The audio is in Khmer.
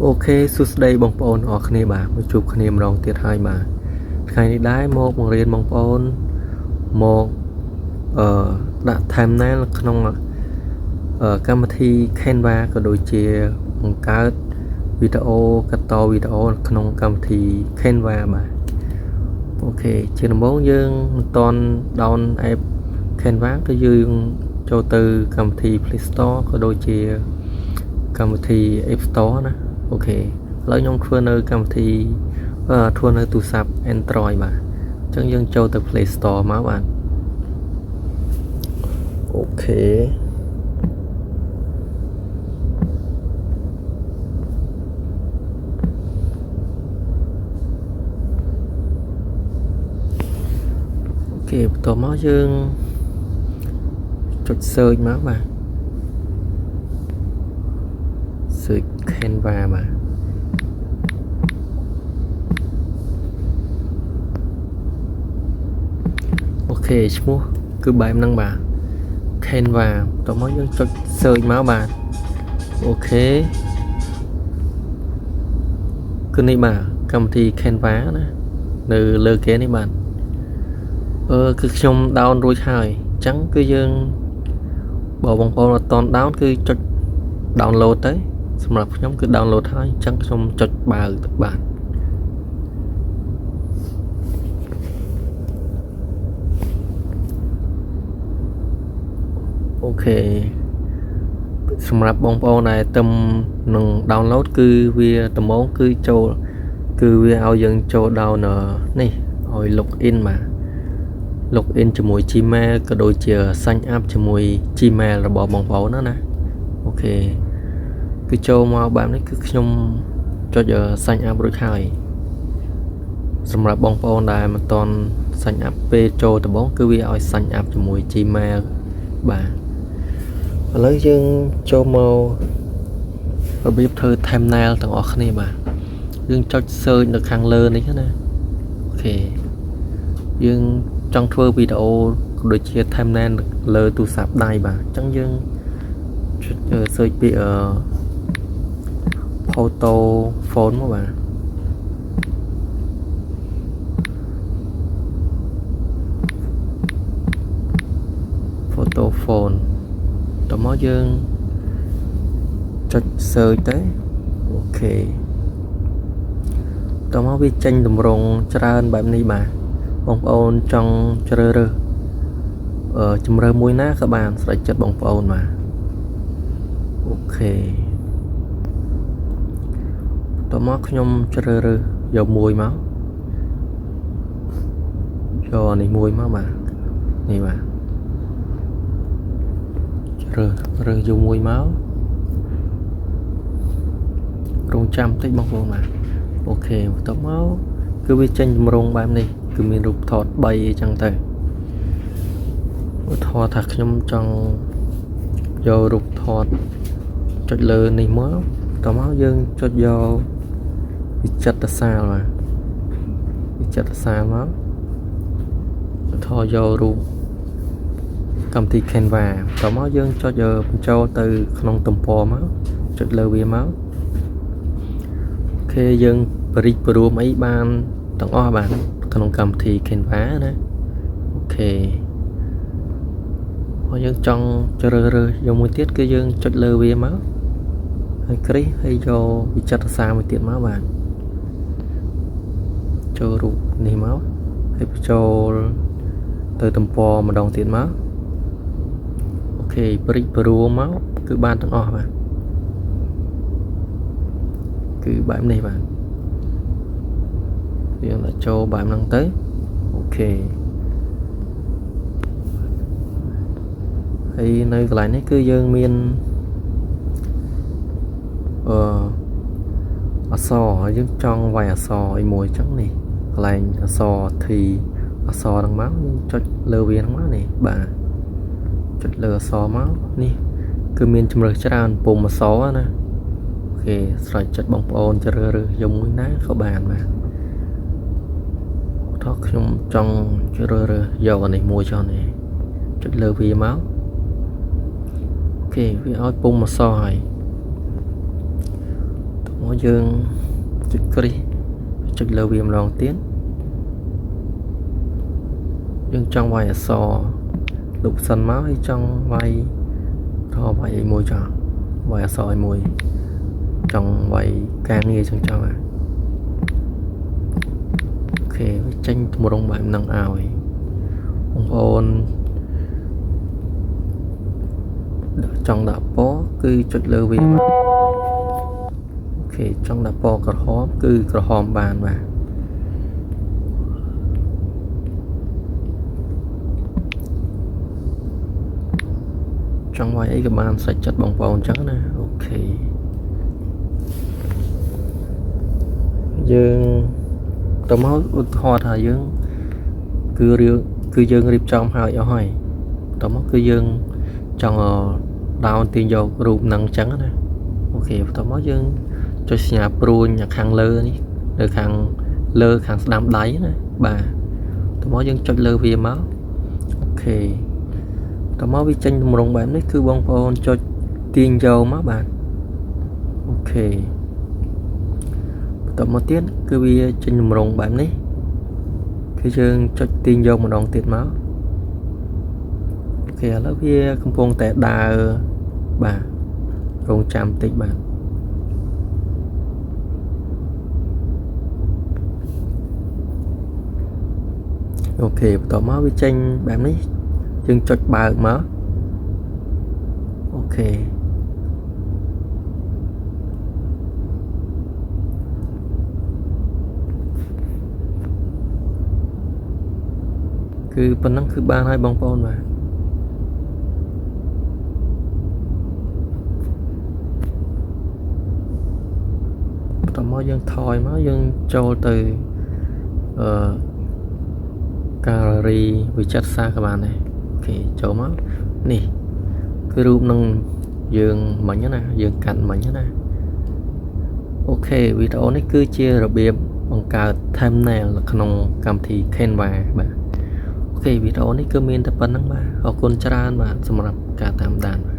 អូខេសួស្តីបងប្អូនអរគ្នាបាទមកជួបគ្នាម្ដងទៀតហើយបាទថ្ងៃនេះដែរមកបង្រៀនបងប្អូនមកដាក់ thumbnail ក្នុងកម្មវិធី Canva ក៏ដូចជាបង្កើតវីដេអូកាត់តវីដេអូក្នុងកម្មវិធី Canva បាទអូខេជាដំបូងយើងមិនតន់ down app Canva ទៅយើងចូលទៅកម្មវិធី Play Store ក៏ដូចជាកម្មវិធី App Store ណាអូខេឥឡូវខ្ញុំធ្វើនៅកម្មវិធីធ្វើនៅទូរស័ព្ទ Android បាទអញ្ចឹងយើងចូលទៅ Play Store មកបាទអូខេបន្ទាប់មកយើងចុច search មកបាទ search Canva បាទអូខេឈ្មោះគឺបែបហ្នឹងបាទ Canva បន្ទាប់មកយើងចុច search មកបាទអូខេគឺនេះបាទកម្មវិធី Canva ណានៅលើគេនេះបាទគឺខ្ញុំ down រួចហើយអញ្ចឹងគឺយើងបើបងប្អូនអត់តន់ down គឺចុច download ទៅសម្រាប់ខ្ញុំគឺ download ហើយអញ្ចឹងខ្ញុំចុចបើកទៅបាទអូខេសម្រាប់បងប្អូនដែលទៅនឹង download គឺវាដំបូងគឺចូលគឺវាឲ្យយើងចូល down នេះឲ្យ login បាទlogin ជាមួយ Gmail ក៏ដូចជា sign up ជាមួយ Gmail របស់បងប្អូនណាអូខេគឺចូលមកបែបនេះគឺខ្ញុំចុច sign up រួចហើយសម្រាប់បងប្អូនដែលមិនទាន់ sign up ពេលចូលដំបូងគឺវាឲ្យ sign up ជាមួយ Gmail បាទឥឡូវយើងចូលមករបៀបធ្វើ thumbnail ទាំងអស់គ្នាបាទយើងចុច search នៅខាងលើនេះណាអូខេយើងចង់ធ្វើវីដេអូដូចជា thumbnail លើទូរស័ព្ទដៃបាទអញ្ចឹងយើងsearch ពីphoto phone មកបាទ photo phone តោះមកយើងចុច search ទៅអូខេតោះមកវាចេញតម្រងច្រើនបែបនេះបាទបងប្អូនចង់ជ្រើសរើសជម្រើសមួយណាក៏បានស្រេចចិត្តបងប្អូនបាទអូខេតោះមកខ្ញុំជ្រើសរើសយកមួយមកយកនេះមួយមកបាទនេះបាទរើសយកមួយមករងចាំតិចបងប្អូនបាទអូខេបន្ទាប់មកគឺវាចេញតម្រងបែបនេះគឺមានរូបថត3អញ្ចឹងទៅឧទាហរណ៍ថាខ្ញុំចង់យករូបថតចុចលើនេះមកតមកយើងចុចយកវិចិត្រសាលបាទវិចិត្រសាលមកឧទាហរណ៍យករូបកម្មវិធី Canva តមកយើងចុចបញ្ចូលទៅក្នុងទំព័រមកចុចលើវាមកអូខេយើងបរិចបរួមអីបានទាំងអស់បាទក្នុងកម្មវិធី Canva ណាអូខេហើយយើងចង់ជ្រើសរើសយកមួយទៀតគឺយើងចុចលើវាមកហើយគ្រីសហើយយកវិចិត្រសាលមួយទៀតមកបាទចូលរូបនេះមកហើយបញ្ចូលទៅទំព័រម្ដងទៀតមកអូខេបរិចបរួមមកគឺបានទាំងអស់បាទគឺបែបនេះបាទយើងដាក់ចូលបែបហ្នឹងទៅអូខេហើយនៅកន្លែងនេះគឺយើងមានអក្សរយើងចង់វាយអក្សរឲ្យមួយអញ្ចឹងនេះកន្លែងអក្សរ T អក្សរហ្នឹងមកយើងចុចលើវាហ្នឹងមកនេះបាទចុចលើអក្សរមកនេះគឺមានជម្រើសច្រើនពុំអក្សរណាអូខេស្រេចចិត្តបងប្អូនជ្រើសរើសយកមួយណាក៏បានបាទថតខ្ញុំចង់ជ្រើសរើសយកអានេះមួយចុះនេះចុចលើវាមកអូខេវាឲ្យពុំអក្សរហើយ មកយើងចុចគ្រីសចុចលើវាម្ដងទៀតយើងចង់វាយអក្សរលុបសិនមកហើយចង់វាយវាយអីមួយចង់វាយអក្សរអីមួយចង់វាយការងារចឹងចង់អូខេចេញទម្រង់បែបហ្នឹងឲ្យបងប្អូនចង់ដាក់ពណ៌គឺចុចលើវាមកអូខេចង់ដាក់ពណ៌ក្រហមគឺក្រហមបានបាទចង់វាយអីក៏បានសាច់ចិត្តបងប្អូនចឹងណាអូខេយើងទៅមកឧទាហរណ៍ថាយើងគឺយើងរៀបចំហើយអស់ហើយទៅមកគឺយើងចង់ដោនទាញយករូបហ្នឹងចឹងណាអូខេបន្ទាប់មកយើងចុចសញ្ញាព្រួញខាងលើនេះនៅខាងលើខាងស្ដាំដៃណាបាទបន្ទាប់មកយើងចុចលើវាមកអូខេបន្ទាប់មកវាចេញទម្រង់បែបនេះគឺបងប្អូនចុចទាញយកមកបាទអូខេបន្ទាប់មកទៀតគឺវាចេញទម្រង់បែបនេះគឺយើងចុចទាញយកម្ដងទៀតមកអូខេឥឡូវវាកំពុងតែដើរបាទរងចាំតិចបាទអូខេបន្ទាប់មកវាចេញបែបនេះយើងចុចបើកមកអូខេគឺប៉ុណ្ណឹងគឺបានហើយបងប្អូនបាទបន្តមកយើងថយមកយើងចូលទៅgallery វិចិត្រសាស្ត្រក៏បានដែរអូខេចូលមកនេះគឺរូបនឹងយើងមិញណាយើងកាត់មិញណាអូខេវីដេអូនេះគឺជារបៀបបង្កើត thumbnail នៅក្នុងកម្មវិធី Canva បាទអូខេវីដេអូនេះគឺមានតែប៉ុណ្្នឹងបាទអរគុណច្រើនបាទសម្រាប់ការតាមដាន